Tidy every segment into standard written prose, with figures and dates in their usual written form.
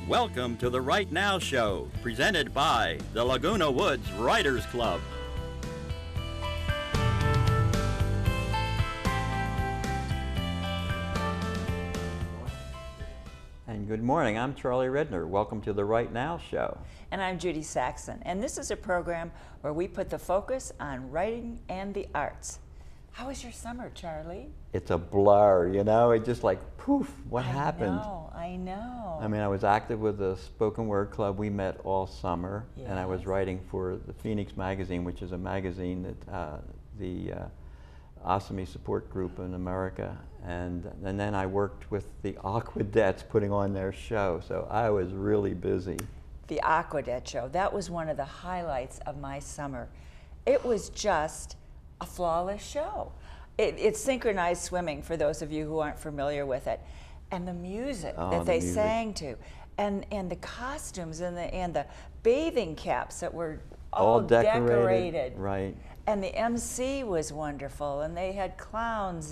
Welcome to the Right Now Show, presented by the Laguna Woods Writers Club. And good morning, I'm Charlie Redner. Welcome to the Right Now Show. And I'm Judy Saxon, and this is a program where we put the focus on writing and the arts. How was your summer, Charlie? It's a blur, you know, it just like, poof, what happened? I know. I mean, I was active with the Spoken Word Club. We met all summer, and I was writing for the Phoenix magazine, which is a magazine that the ostomy support group in America. And then I worked with the Aquadettes putting on their show, so I was really busy. The Aquadet show, that was one of the highlights of my summer. It was just a flawless show. It's synchronized swimming, for those of you who aren't familiar with it. And the music that they sang to, and the costumes and the bathing caps that were all decorated. Right. And the MC was wonderful, and they had clowns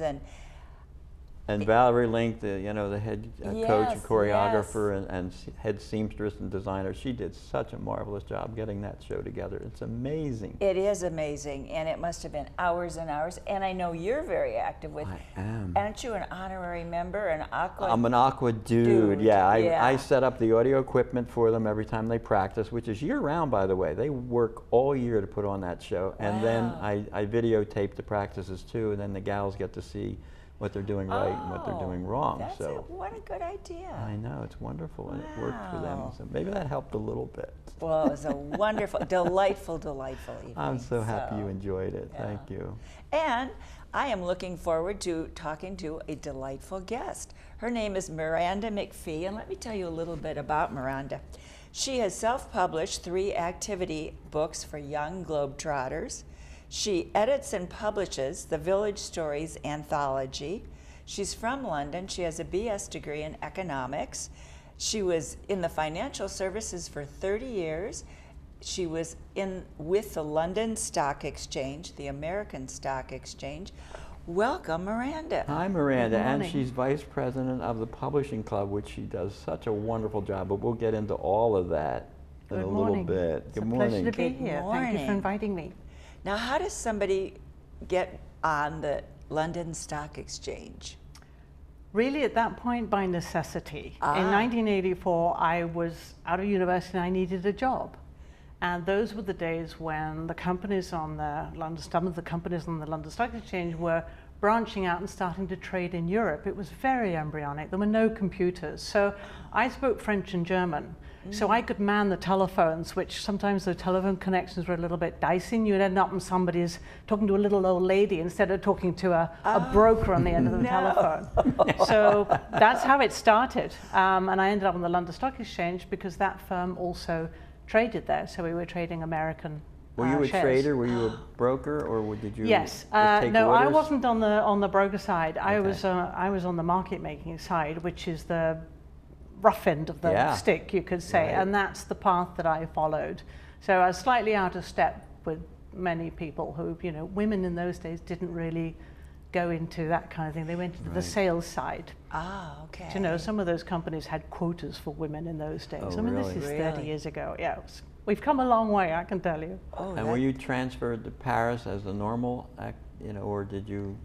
And Valerie Link, the head coach and choreographer and head seamstress and designer, she did such a marvelous job getting that show together. It's amazing. It is amazing, and it must have been hours and hours. And I know you're very active with. I am. Aren't you an honorary member, an Aqua? I'm an Aqua dude. Yeah, I set up the audio equipment for them every time they practice, which is year-round, by the way. They work all year to put on that show, and then I videotape the practices too, and then the gals get to see what they're doing right and what they're doing wrong. What a good idea. I know, it's wonderful, and it worked for them. So maybe that helped a little bit. Well, it was a wonderful, delightful evening. I'm so happy you enjoyed it. Yeah. Thank you. And I am looking forward to talking to a delightful guest. Her name is Miranda McPhee, and let me tell you a little bit about Miranda. She has self-published 3 activity books for young Globetrotters. She edits and publishes the Village Stories anthology. She's from London. She has a BS degree in economics. She was in the financial services for 30 years. She was with the London Stock Exchange, the American Stock Exchange. Welcome, Miranda. Hi, Miranda, and she's vice president of the Publishing Club, which she does such a wonderful job, but we'll get into all of that in a little bit. Good morning. It's a pleasure to be here. Thank you for inviting me. Now, how does somebody get on the London Stock Exchange? Really, at that point, by necessity. In 1984, I was out of university and I needed a job. And those were the days when the companies on the some of the companies on the London Stock Exchange were branching out and starting to trade in Europe. It was very embryonic. There were no computers. So I spoke French and German. So I could man the telephones, which sometimes the telephone connections were a little bit dicey, and you'd end up in somebody's talking to a little old lady instead of talking to a broker on the end of the telephone. So that's how it started. And I ended up on the London Stock Exchange because that firm also traded there. So we were trading American Were you a shares. Trader? Were you a broker, or did you? Yes. Just take no, orders? I wasn't on the broker side. I was on the market making side, which is the rough end of the stick, you could say, and that's the path that I followed. So I was slightly out of step with many people who, women in those days didn't really go into that kind of thing. They went into the sales side. Ah, okay. Some of those companies had quotas for women in those days. Oh, I mean, really? this is 30 years ago. Yeah, we've come a long way, I can tell you. Oh, and were you transferred to Paris as a normal, or did you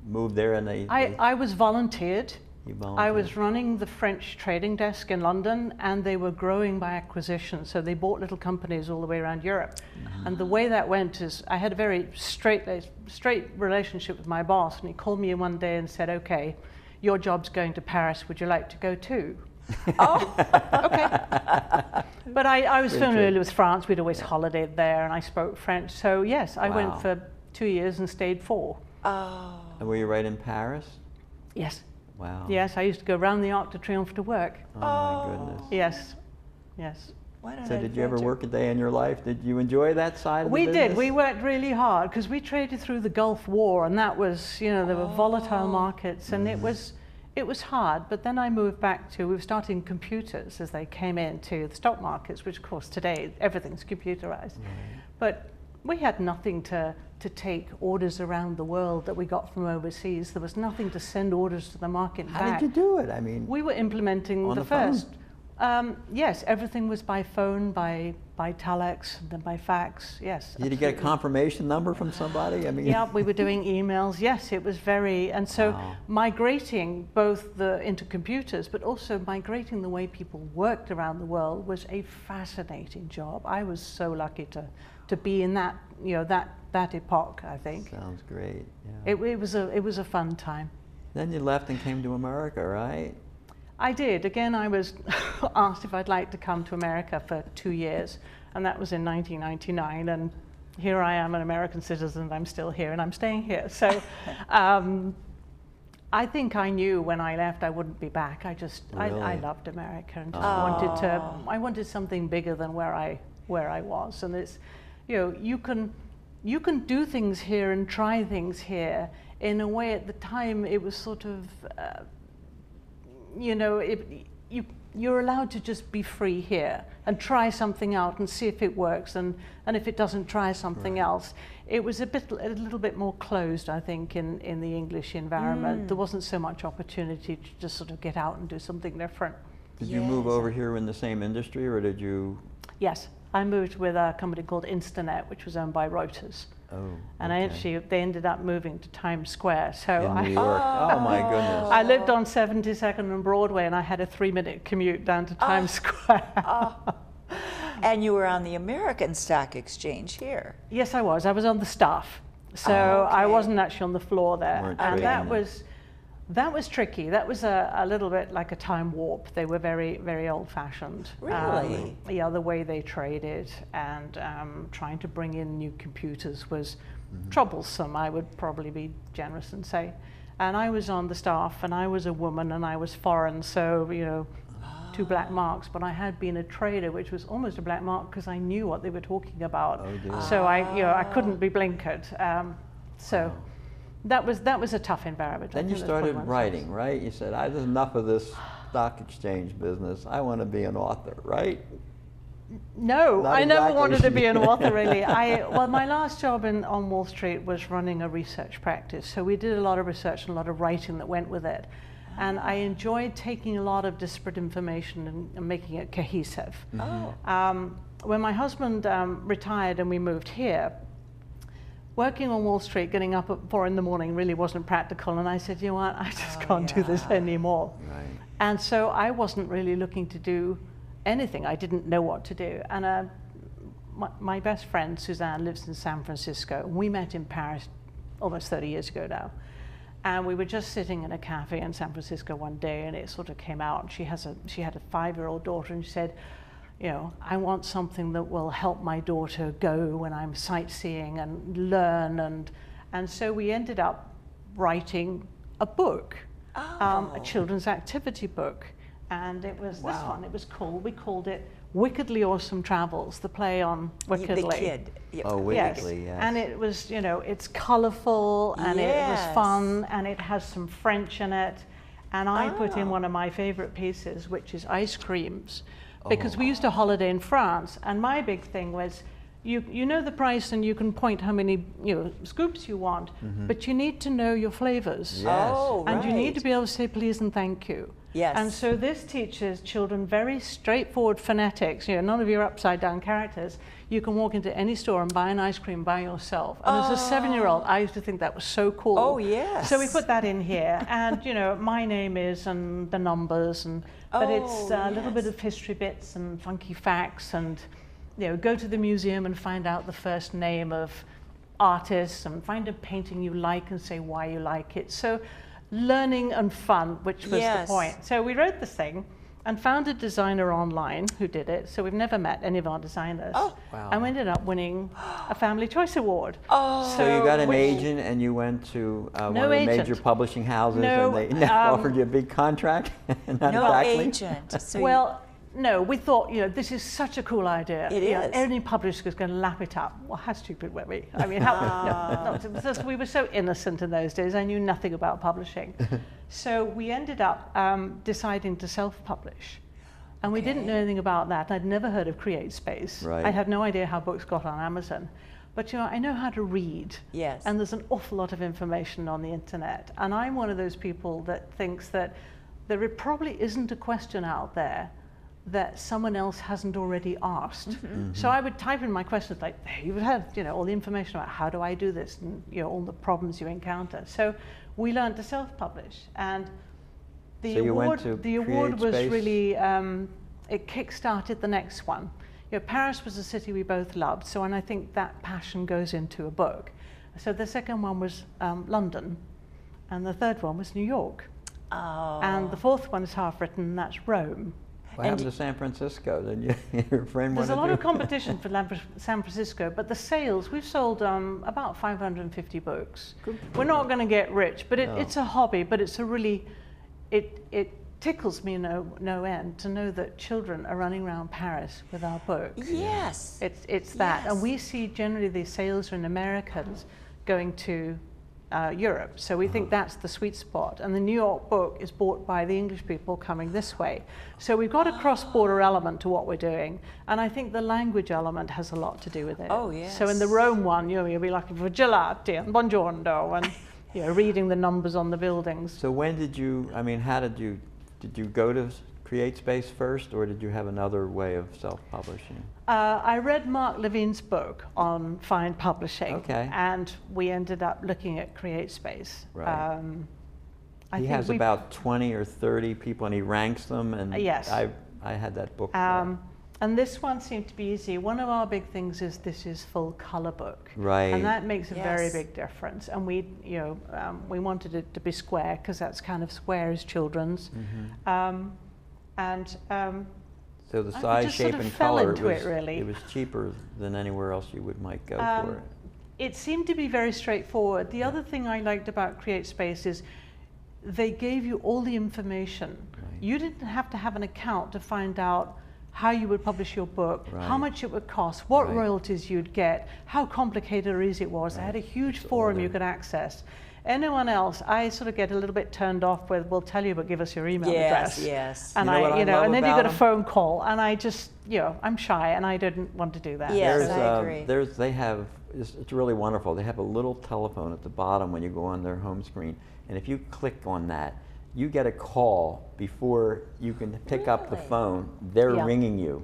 move there and I was volunteered. You volunteered? I was running the French trading desk in London, and they were growing by acquisition. So they bought little companies all the way around Europe. And the way that went is I had a very straight relationship with my boss, and he called me in one day and said, "Okay, your job's going to Paris. Would you like to go too?" Oh, okay. But I was familiar with France. We'd always holidayed there, and I spoke French. So yes, I went for 2 years and stayed 4. Oh. And were you right in Paris? Yes. Wow. Yes, I used to go around the Arc de Triomphe to work. Oh my goodness. Yes. Yes. So did you ever work a day in your life? Did you enjoy that side of the business? We did. We worked really hard because we traded through the Gulf War, and that was, there were volatile markets, and it was hard. But then I moved back to, we were starting computers as they came into the stock markets, which of course today everything's computerized. But we had nothing to take orders around the world that we got from overseas. There was nothing to send orders to the market back. How did you do it? I mean, we were implementing the first. Yes, everything was by phone, by telex, and then by fax. Yes. Did you get a confirmation number from somebody? I mean, yeah, we were doing emails. Yes, it was very, and so Wow. migrating both into computers, but also migrating the way people worked around the world was a fascinating job. I was so lucky to be in that, that epoch, I think. Sounds great. Yeah. It was a fun time. Then you left and came to America, right? I did. Again, I was asked if I'd like to come to America for 2 years, and that was in 1999. And here I am, an American citizen. I'm still here, and I'm staying here. So, I think I knew when I left I wouldn't be back. I Really? loved America and just I wanted something bigger than where I was. And it's, you can do things here and try things here in a way. At the time, it was sort of. You're allowed to just be free here and try something out and see if it works, and if it doesn't, try something else. It was a little bit more closed, I think, in the English environment. There wasn't so much opportunity to just sort of get out and do something different. Did you move over here in the same industry, or did you? Yes, I moved with a company called Instanet, which was owned by Reuters. Oh, And okay. they ended up moving to Times Square. So In New York. Oh my goodness. I lived on 72nd and Broadway, and I had a 3-minute commute down to Times Square. And you were on the American Stock Exchange here. Yes, I was. I was on the staff. So I okay. wasn't actually on the floor there. Weren't And trading that was tricky. That was a little bit like a time warp. They were very, very old-fashioned. Really? Yeah, the way they traded, and trying to bring in new computers was troublesome, I would probably be generous and say. And I was on the staff, and I was a woman, and I was foreign, so, 2 black marks. But I had been a trader, which was almost a black mark because I knew what they were talking about. Oh, dear. So I couldn't be blinkered. That was a tough environment. Then you started writing, right? You said, "There's enough of this stock exchange business. I want to be an author," right? No, Not I never exactly. wanted to be an author, really. Well, my last job on Wall Street was running a research practice. So we did a lot of research and a lot of writing that went with it. And I enjoyed taking a lot of disparate information and making it cohesive. When my husband retired and we moved here, working on Wall Street, getting up at 4 in the morning really wasn't practical. And I said, you know what, I just can't do this anymore. Right. And so I wasn't really looking to do anything. I didn't know what to do. And my best friend, Suzanne, lives in San Francisco. We met in Paris almost 30 years ago now. And we were just sitting in a cafe in San Francisco one day, and it sort of came out. She had a 5-year-old daughter, and she said, I want something that will help my daughter go when I'm sightseeing and learn. And so we ended up writing a book, a children's activity book. And it was this one. We called it Wickedly Awesome Travels, the play on Wickedly. The kid. Yep. Oh, Wickedly, yes. And it was, it's colorful, and it was fun, and it has some French in it. And I put in one of my favorite pieces, which is ice creams, because we used to holiday in France. And my big thing was, you know the price, and you can point how many scoops you want, but you need to know your flavors. Yes. And you need to be able to say please and thank you. Yes. And so this teaches children very straightforward phonetics. None of your upside down characters. You can walk into any store and buy an ice cream by yourself. And as a 7-year-old, I used to think that was so cool. Oh, yes. So we put that in here. And, my name is, and the numbers, but it's a little bit of history bits and funky facts, and, go to the museum and find out the first name of artists, and find a painting you like and say why you like it. So learning and fun, which was the point. So we wrote this thing and found a designer online who did it. So we've never met any of our designers. Oh, wow. And we ended up winning a Family Choice Award. So you got an agent, and you went to one of the major publishing houses, and they offered you a big contract? Not no exactly. agent. So no, we thought, this is such a cool idea. It is. Any publisher is going to lap it up. Well, how stupid were we? I mean, we were so innocent in those days. I knew nothing about publishing. So we ended up deciding to self-publish. And we didn't know anything about that. I'd never heard of CreateSpace. Right. I had no idea how books got on Amazon. But I know how to read. Yes. And there's an awful lot of information on the internet. And I'm one of those people that thinks that there probably isn't a question out there that someone else hasn't already asked. So I would type in my questions like, you would have, you know, all the information about how do I do this, and you know, all the problems you encounter. So we learned to self-publish, and the award was really, it kick-started the next one. You know, Paris was a city we both loved, so, and I think that passion goes into a book. So the second one was London, and the third one was New York. Oh. And the fourth one is half written, and that's Rome. What happened to San Francisco? Did your friend There's a lot to of competition for San Francisco, but the sales, we've sold about 550 books. We're not going to get rich, but it's a hobby, but it's a really, it tickles me no end to know that children are running around Paris with our books. Yes. It's that. And we see generally the sales are in Americans going to Europe. So we think that's the sweet spot. And the New York book is bought by the English people coming this way. So we've got a cross-border element to what we're doing. And I think the language element has a lot to do with it. Oh, yes. So in the Rome one, you know, you'll be looking for gelati and buongiorno and you know, reading the numbers on the buildings. So when did you, I mean, how did you go to CreateSpace first, or did you have another way of self-publishing? I read Mark Levine's book on fine publishing, okay, and we ended up looking at CreateSpace. Right. He has about 20 or 30 people, and he ranks them. And yes, I had that book. And this one seemed to be easy. One of our big things is this is full color book, right? And that makes a very big difference. And we, you know, we wanted it to be square because that's kind of square as children's. So the size, shape, and color, really. It was cheaper than anywhere else you might go for it. It seemed to be very straightforward. The other thing I liked about CreateSpace is they gave you all the information. Right. You didn't have to have an account to find out how you would publish your book, how much it would cost, what royalties you'd get, how complicated or easy it was. They had a huge forum you could access. Anyone else, I sort of get a little bit turned off with, we'll tell you, but give us your email address. Yes. And and then you get a phone call, and I just, you know, I'm shy, and I didn't want to do that. Yes, I agree. It's really wonderful. They have a little telephone at the bottom when you go on their home screen, and if you click on that, you get a call before you can pick up the phone. They're ringing you.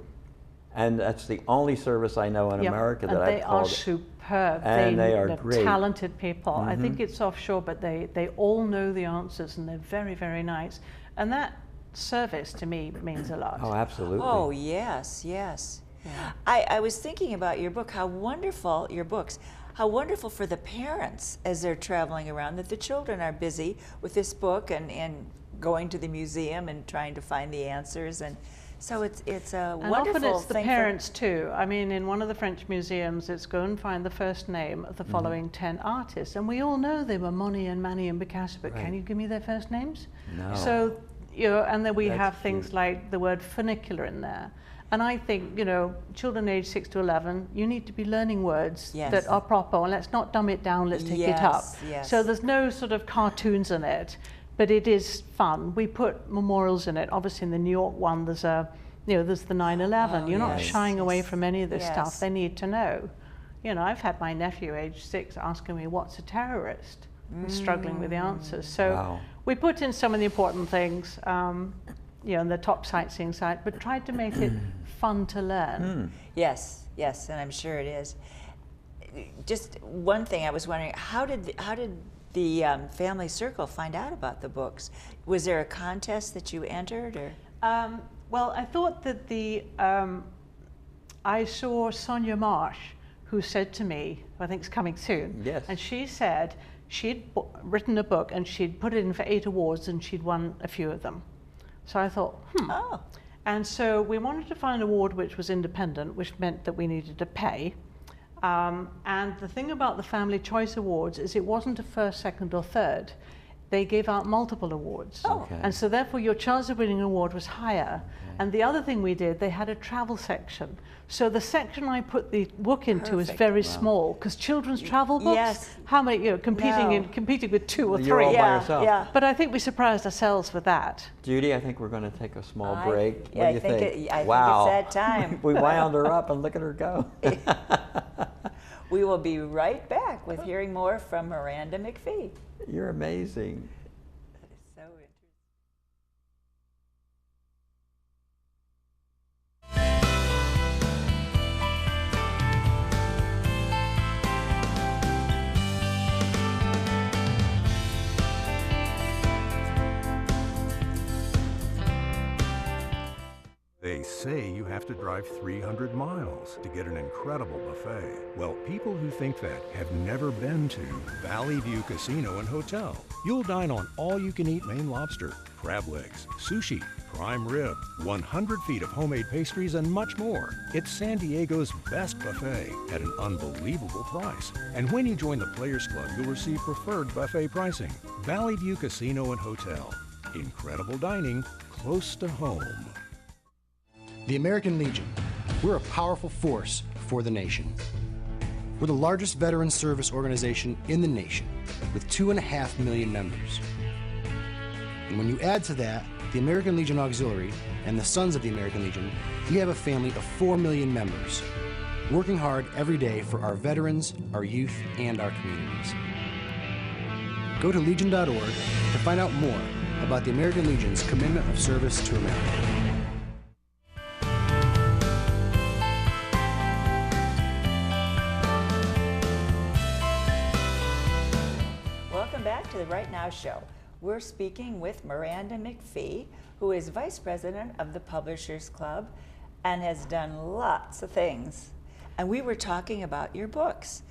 And that's the only service I know in America that I've called. They are superb. And they are great. Talented people. I think it's offshore, but they all know the answers, and they're very, very nice. And that service to me means a lot. Oh, absolutely. Oh, yes, yes. Yeah. I was thinking about your book, how wonderful your books, how wonderful for the parents as they're traveling around, that the children are busy with this book and going to the museum and trying to find the answers. And so it's a wonderful thing. And often it's the parents too. I mean, in one of the French museums, it's go and find the first name of the following 10 artists. And we all know they were Monet and Manny and Picasso, but can you give me their first names? No. So, you know, and then we That's have things cute. like the word funicular in there. And I think, you know, children aged 6 to 11, you need to be learning words that are proper. And let's not dumb it down, let's take it up. Yes. So there's no sort of cartoons in it, but it is fun. We put memorials in it. Obviously in the New York one, there's the 9/11. You're not shying away from any of this stuff. They need to know. You know, I've had my nephew, age 6, asking me, what's a terrorist? And struggling with the answers. So we put in some of the important things, you know, in the top sightseeing site, but tried to make it fun to learn. Yes, yes, and I'm sure it is. Just one thing I was wondering, how did the family circle find out about the books? Was there a contest that you entered, or? Well, I thought that I saw Sonia Marsh, who said to me, I think it's coming soon, and she said she'd written a book and she'd put it in for 8 awards and she'd won a few of them. So I thought, And so we wanted to find an award which was independent, which meant that we needed to pay. And the thing about the Family Choice Awards is it wasn't a first, second, or third. They gave out multiple awards. And so therefore your chance of winning an award was higher. And the other thing we did, they had a travel section. So the section I put the book into is very small, because children's travel books, how many, you know, competing with 2 or 3. You're all by yourself. But I think we surprised ourselves with that. Judy, I think we're going to take a small break. What do you think? I think it's that time. We wound her up and look at her go. We will be right back with hearing more from Miranda McPhee. You're amazing. That is so interesting. They say you have to drive 300 miles to get an incredible buffet. Well, people who think that have never been to Valley View Casino and Hotel. You'll dine on all-you-can-eat Maine lobster, crab legs, sushi, prime rib, 100 feet of homemade pastries, and much more. It's San Diego's best buffet at an unbelievable price. And when you join the Players Club, you'll receive preferred buffet pricing. Valley View Casino and Hotel. Incredible dining close to home. The American Legion. We're a powerful force for the nation. We're the largest veteran service organization in the nation, with 2.5 million members. And when you add to that the American Legion Auxiliary and the Sons of the American Legion, we have a family of 4 million members, working hard every day for our veterans, our youth, and our communities. Go to legion.org to find out more about the American Legion's commitment of service to America. Welcome back to the Right Now Show. We're speaking with Miranda McPhee, who is Vice President of the Publishers Club and has done lots of things. And we were talking about your books.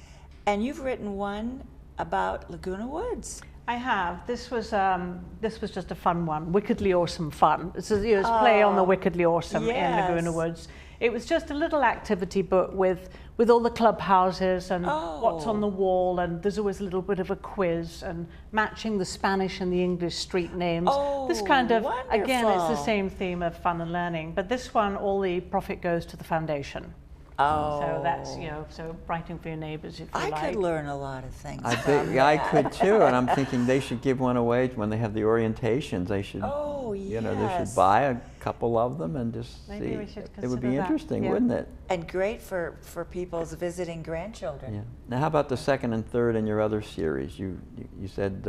And you've written one about Laguna Woods. I have. This was just a fun one, wickedly awesome fun. It's play on the wickedly awesome in Laguna Woods. It was just a little activity book with all the clubhouses and what's on the wall, and there's always a little bit of a quiz and matching the Spanish and the English street names. This kind of, wonderful. Again, it's the same theme of fun and learning, but this one, all the profit goes to the foundation. So that's, so writing for your neighbors if you like. I could learn a lot of things. I could too, and I'm thinking they should give one away when they have the orientations. They should, they should buy a couple of them and just Maybe see. We should it would be consider interesting, that. wouldn't it? And great for people's visiting grandchildren. Yeah. Now, how about the second and third in your other series? You said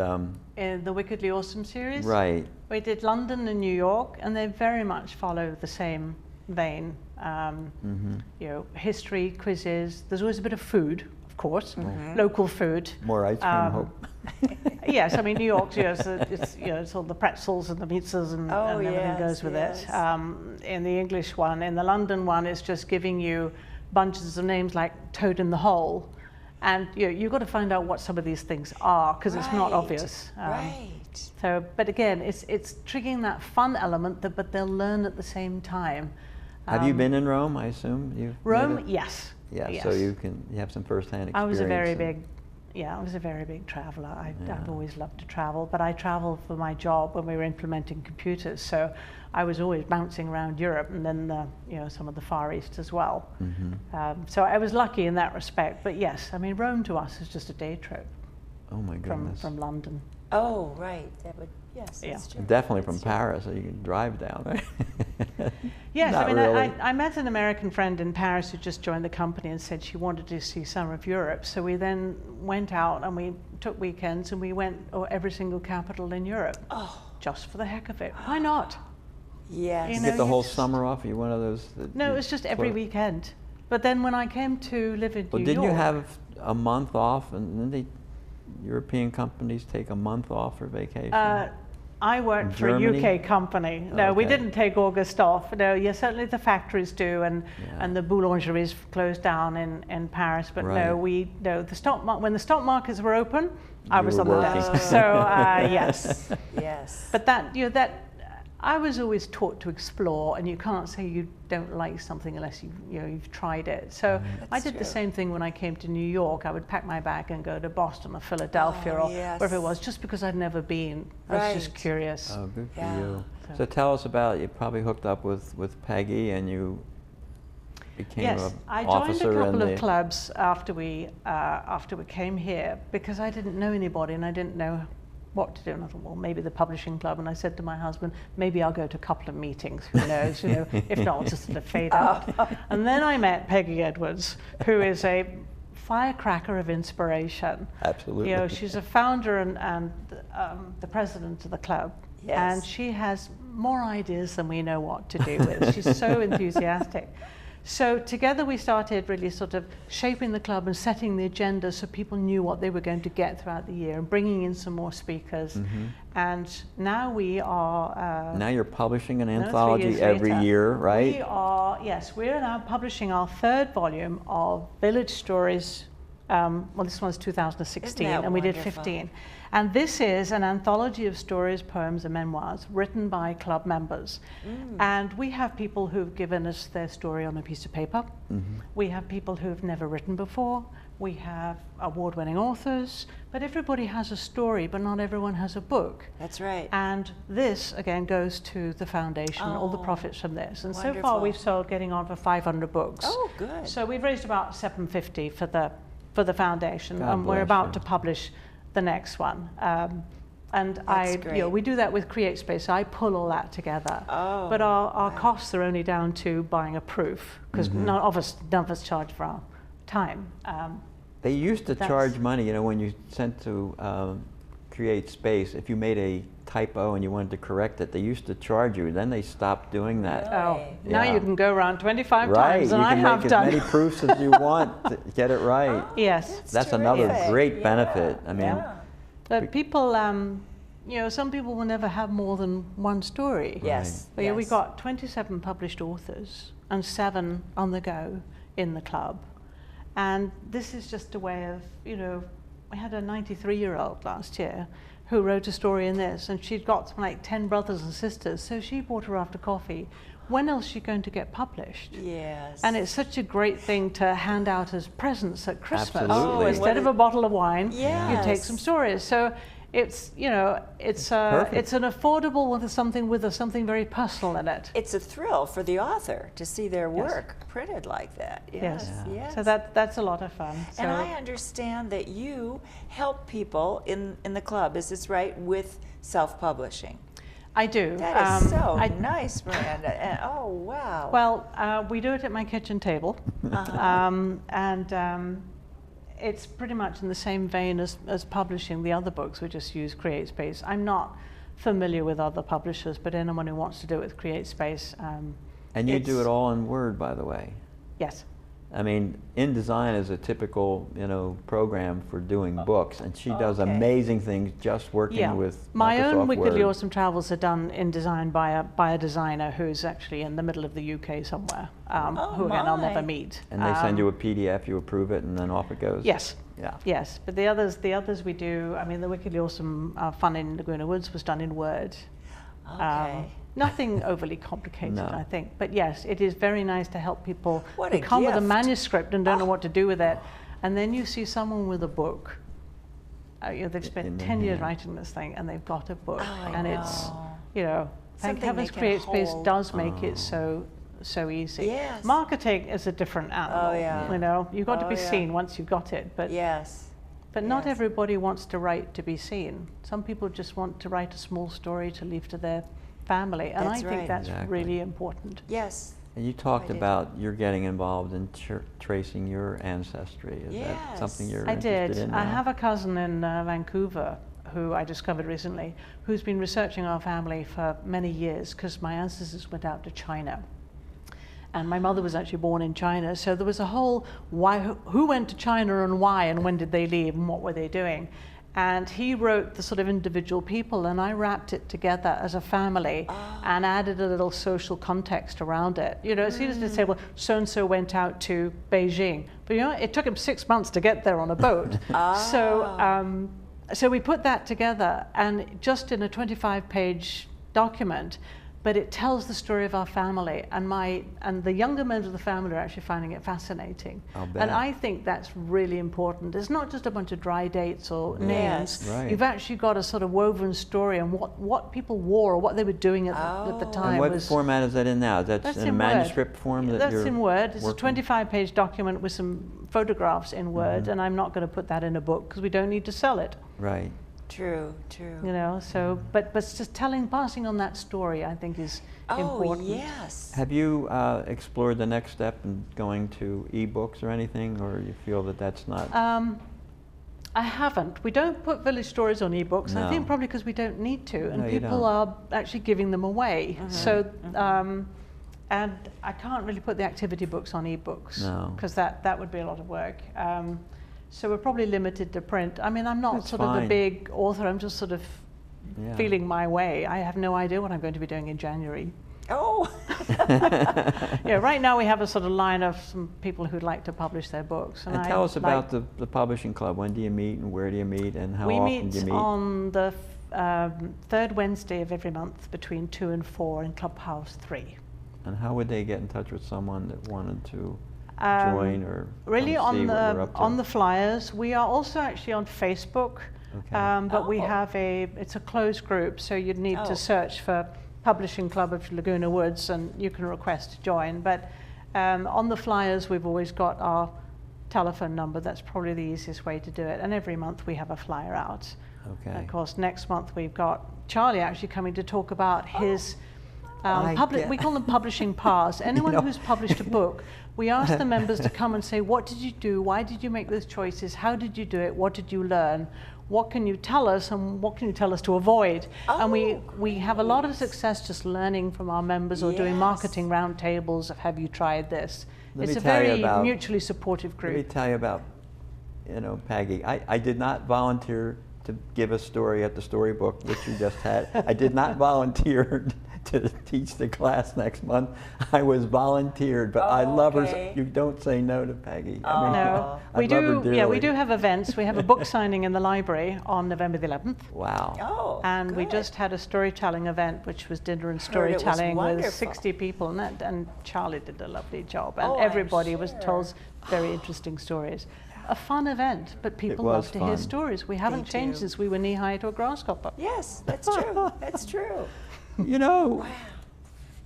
In the Wickedly Awesome series? Right. We did London and New York, and they very much follow the same vein. History, quizzes. There's always a bit of food, of course, local food. More ice cream, hope. Yes, I mean New York. It's all the pretzels and the pizzas and everything goes with it. In the English one, in the London one, it's just giving you bunches of names like Toad in the Hole, and you've got to find out what some of these things are because it's not obvious. So, but again, it's triggering that fun element, but they'll learn at the same time. Have you been in Rome, I assume? Rome, yes. Yeah, yes. so you have some first-hand experience. I was a very big traveler. I've always loved to travel, but I traveled for my job when we were implementing computers, so I was always bouncing around Europe and then some of the Far East as well. So I was lucky in that respect, but yes, I mean Rome to us is just a day trip. Oh my goodness. From London. Oh, right. That would, yes, that's true. Definitely from Paris, so you can drive down, right? Yes, Not I mean, really. I met an American friend in Paris who just joined the company and said she wanted to see some of Europe. So we then went out and we took weekends and we went every single capital in Europe. Just for the heck of it. Why not? Yes. You get the whole summer off? Are you one of those? No, it was just every weekend. But then when I came to live in New York. Didn't you have a month off, and then European companies take a month off for vacation? I worked for a UK company. No, we didn't take August off. No, certainly the factories do, and the boulangeries closed down in Paris. But when the stock markets were open, I was on the desk. So yes, yes. But that I was always taught to explore, and you can't say you don't like something unless you've tried it. So I did the same thing when I came to New York. I would pack my bag and go to Boston or Philadelphia or wherever it was, just because I'd never been. I was just curious. Oh, good for you. So tell us about, you probably hooked up with Peggy and you became an officer. I joined a couple of clubs after we came here because I didn't know anybody and I didn't know what to do. And I thought, well, maybe the publishing club. And I said to my husband, maybe I'll go to a couple of meetings. Who knows? If not, I'll just fade out. And then I met Peggy Edwards, who is a firecracker of inspiration. Absolutely. She's a founder and the president of the club. Yes. And she has more ideas than we know what to do with. She's so enthusiastic. So together we started really sort of shaping the club and setting the agenda so people knew what they were going to get throughout the year and bringing in some more speakers. And now we are... now you're publishing an 3 anthology years every later. year, right? We are, yes, we're now publishing our 3rd volume of Village Stories. Well, this one's 2016, Isn't that and we did wonderful? 15. And this is an anthology of stories, poems, and memoirs written by club members. And we have people who've given us their story on a piece of paper. We have people who've never written before. We have award-winning authors. But everybody has a story, but not everyone has a book. That's right. And this, again, goes to the foundation, all the profits from this. And so far, Wonderful. we've sold getting on for 500 books. Oh, good. So we've raised about $750 for the foundation, God and we're bless about you. to publish the next one. And That's great. we do that with CreateSpace. I pull all that together. Oh, But our costs are only down to buying a proof, because none of us charge for our time. They used to That's- charge money, you know, when you sent to CreateSpace, if you made a typo and you wanted to correct it, they used to charge you. Then they stopped doing that. Oh, now Yeah. you can go around 25 Right, times, you and I can have make as done. many proofs as you want to get it right. Yes. That's another terrific. great Yeah. benefit. I mean, Yeah. But people, you know, some people will never have more than one story. Yes. But yeah, yes. we've got 27 published authors and 7 on the go in the club. And this is just a way of, you know, we had a 93-year-old last year who wrote a story in this, and she'd got like 10 brothers and sisters, so she bought her after coffee. When else is she going to get published? Yes. And it's such a great thing to hand out as presents at Christmas. Absolutely. Oh, and Instead of a bottle of wine, you take Yes. some stories. So it's, you know, it's perfect. an affordable with something very personal in it. It's a thrill for the author to see their work printed like that. Yes. Yes. So that's a lot of fun. So And I understand that you help people in the club, is this right, with self-publishing? I do. That is so I- nice, Miranda. And, oh, wow. Well, we do it at my kitchen table. It's pretty much in the same vein as publishing the other books. We just use CreateSpace. I'm not familiar with other publishers, but anyone who wants to do it with CreateSpace. and you do it's- it all in Word, by the way. Yes. I mean, InDesign is a typical, you know, program for doing books, and she does Okay. amazing things just working with My Microsoft own Wickedly Word. Awesome travels are done in design by a designer who's actually in the middle of the UK somewhere, who again I'll never my. meet. And they send you a PDF, you approve it, and then off it goes. Yes. Yeah. Yes, but the others we do. I mean, the Wickedly Awesome Fun in Laguna Woods was done in Word. Okay. Nothing overly complicated, No. I think. But yes, it is very nice to help people What who a come with a gift. manuscript and don't know what to do with it. And then you see someone with a book. You know, they've In spent their 10 years hand. writing this thing and they've got a book. I And it's, know. you know, thank Something heavens they can CreateSpace hold. does make it so easy. Yes. Marketing is a different animal. Oh, yeah. You know, you've got to Oh, be yeah. seen once you've got it. But Yes. but not Yes. everybody wants to write to be seen. Some people just want to write a small story to leave to their family, and That's I think right. that's Exactly. really important. Yes. And you talked I did. about you're getting involved in tracing your ancestry. Is that something Yes. you're I interested did. in I now? have a cousin in Vancouver who I discovered recently, who's been researching our family for many years because my ancestors went out to China. And my mother was actually born in China, so there was a whole who went to China and why, and when did they leave, and what were they doing. And he wrote the sort of individual people, and I wrapped it together as a family and added a little social context around it. You know, it's easy to say, well, so-and-so went out to Beijing. But, you know, it took him 6 months to get there on a boat. So we put that together, and just in a 25-page document, but it tells the story of our family, and the younger members of the family are actually finding it fascinating. I'll bet. And I think that's really important. It's not just a bunch of dry dates or names. Yes. Right. You've actually got a sort of woven story on what people wore or what they were doing at the time. And what was, format is that in now? That's in a Word. manuscript form that That's you're in Word. It's working? a 25-page document with some photographs in Word, and I'm not going to put that in a book because we don't need to sell it. Right. True. True. You know, so but just passing on that story, I think is important. Yes. Have you explored the next step in going to e-books or anything, or you feel that that's not? I haven't. We don't put village stories on ebooks. I No. think probably because we don't need to, and No, you people don't. are actually giving them away. So, And I can't really put the activity books on ebooks No. because that would be a lot of work. So we're probably limited to print. I mean, I'm not That's sort of fine. a big author. I'm just sort of Yeah. feeling my way. I have no idea what I'm going to be doing in January. Oh, Yeah, right now we have a sort of line of some people who'd like to publish their books. And tell us about the publishing club. When do you meet and where do you meet and how We often do you meet meet? on the third Wednesday of every month between 2 and 4 in Clubhouse 3. And how would they get in touch with someone that wanted to join or Really come see what we're up to? on the flyers. We are also actually on Facebook, Okay. but we Oh. have it's a closed group, so you'd need Oh. to search for Publishing Club of Laguna Woods and you can request to join. But on the flyers we've always got our telephone number. That's probably the easiest way to do it. And every month we have a flyer out. Okay. Of course, next month we've got Charlie actually coming to talk about his we call them publishing paths. Anyone know. who's published a book, we ask the members to come and say, what did you do? Why did you make those choices? How did you do it? What did you learn? What can you tell us and what can you tell us to avoid? And we have a lot of success just learning from our members or doing Yes. marketing roundtables of have you tried this? Let It's me a tell you very about- mutually supportive Let me group. tell you about, Peggy. I did not volunteer to give a story at the storybook, which you just had. I did not volunteer to teach the class next month. I was volunteered, but I love her. Okay. You don't say no to Peggy. No, I we love her do. dearly. Yeah, we do have events. We have a book signing in the library on November the 11th. Wow. oh, And we good. just had a storytelling event, which was dinner and Heard it was storytelling with wonderful. 60 people, and Charlie did a lovely job. And Oh, I'm everybody was sure. told very interesting stories. A fun event, but people was love to hear fun. stories. We haven't They changed do. since we were knee-high to a grasshopper. Yes, that's true. That's true. You know,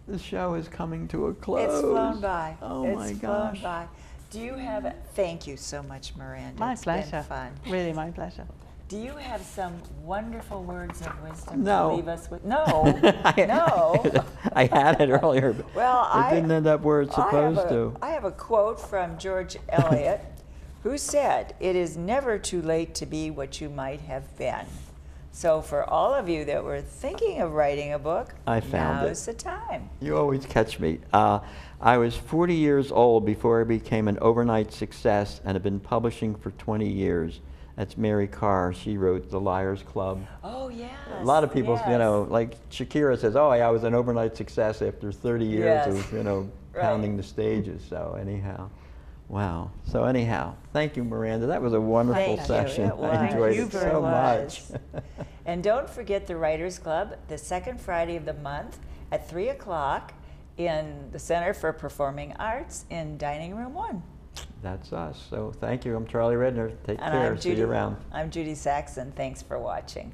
the show is coming to a close. It's flown by. Oh it's my flown gosh. by. Do you have? Thank you so much, Miranda. My It's pleasure. Been fun. Really, my pleasure. Do you have some wonderful words of wisdom No. to leave us with? No, no. I had it earlier, but Well, it didn't end up where it's supposed to. I have a quote from George Eliot, who said, "It is never too late to be what you might have been." So for all of you that were thinking of writing a book, I found it. now's the time. You always catch me. I was 40 years old before I became an overnight success and have been publishing for 20 years. That's Mary Carr. She wrote The Liars Club. Oh, yes. A lot of people, yes. like Shakira says, oh, I was an overnight success after 30 years Yes. of, Right. pounding the stages. So anyhow, wow. So anyhow, thank you, Miranda. That was a wonderful Thank you. session. It was. I enjoyed Thank you it very so much. much. And don't forget the Writers Club, the second Friday of the month at 3 o'clock in the Center for Performing Arts in Dining Room 1. That's us. So thank you. I'm Charlie Redner. Take And care. I'm See you around. I'm Judy Saxon. Thanks for watching.